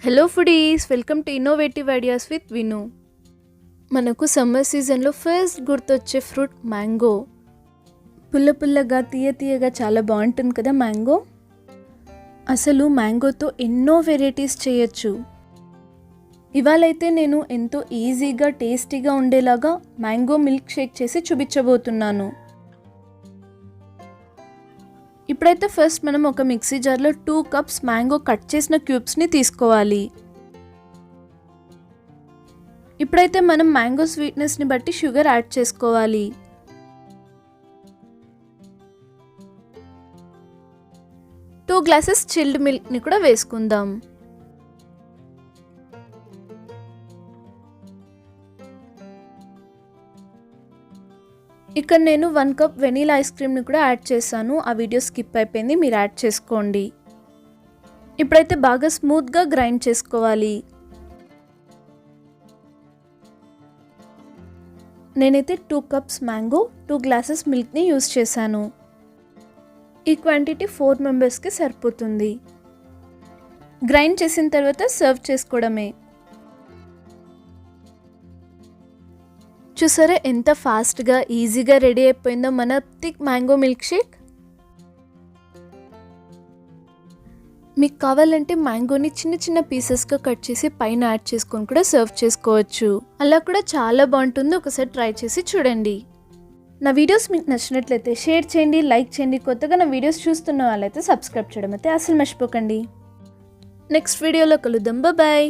Hello foodies, welcome to innovative ideas with విను. మనకు summer సీజన్లో ఫస్ట్ గుర్తొచ్చే ఫ్రూట్ మ్యాంగో. పుల్ల పుల్లగా తీయగా చాలా బాగుంటుంది కదా మ్యాంగో. అసలు మ్యాంగోతో ఎన్నో వెరైటీస్ చేయొచ్చు. ఇవాళైతే నేను ఎంతో ఈజీగా టేస్టీగా ఉండేలాగా మ్యాంగో మిల్క్ షేక్ చేసి చూపించబోతున్నాను. ఇప్పుడైతే ఫస్ట్ మనం ఒక మిక్సీ జార్లో 2 కప్స్ మ్యాంగో కట్ చేసిన క్యూబ్స్ని తీసుకోవాలి. ఇప్పుడైతే మనం మ్యాంగో స్వీట్నెస్ని బట్టి షుగర్ యాడ్ చేసుకోవాలి. టూ గ్లాసెస్ చిల్డ్ మిల్క్ని కూడా వేసుకుందాం. ఇక్కడ నేను 1 కప్ వెనీలా ఐస్ క్రీమ్ని కూడా యాడ్ చేశాను. ఆ వీడియో స్కిప్ అయిపోయింది, మీరు యాడ్ చేసుకోండి. ఇప్పుడైతే బాగా స్మూత్గా గ్రైండ్ చేసుకోవాలి. నేనైతే 2 కప్స్ మ్యాంగో 2 గ్లాసెస్ మిల్క్ని యూస్ చేశాను. ఈ క్వాంటిటీ 4 మెంబర్స్కి సరిపోతుంది. గ్రైండ్ చేసిన తర్వాత సర్వ్ చేసుకోవడమే. చూసారా ఎంత ఫాస్ట్గా ఈజీగా రెడీ అయిపోయిందో మన థిక్ మ్యాంగో మిల్క్ షేక్. మీకు కావాలంటే మ్యాంగోని చిన్న చిన్న పీసెస్గా కట్ చేసి పైన యాడ్ చేసుకొని కూడా సర్వ్ చేసుకోవచ్చు. అలా కూడా చాలా బాగుంటుంది. ఒకసారి ట్రై చేసి చూడండి. నా వీడియోస్ మీకు నచ్చినట్లయితే షేర్ చేయండి, లైక్ చేయండి. కొత్తగా నా వీడియోస్ చూస్తున్న వాళ్ళైతే సబ్స్క్రైబ్ చేయడం అయితే అసలు మర్చిపోకండి. నెక్స్ట్ వీడియోలో కలుద్దాం. బాయ్.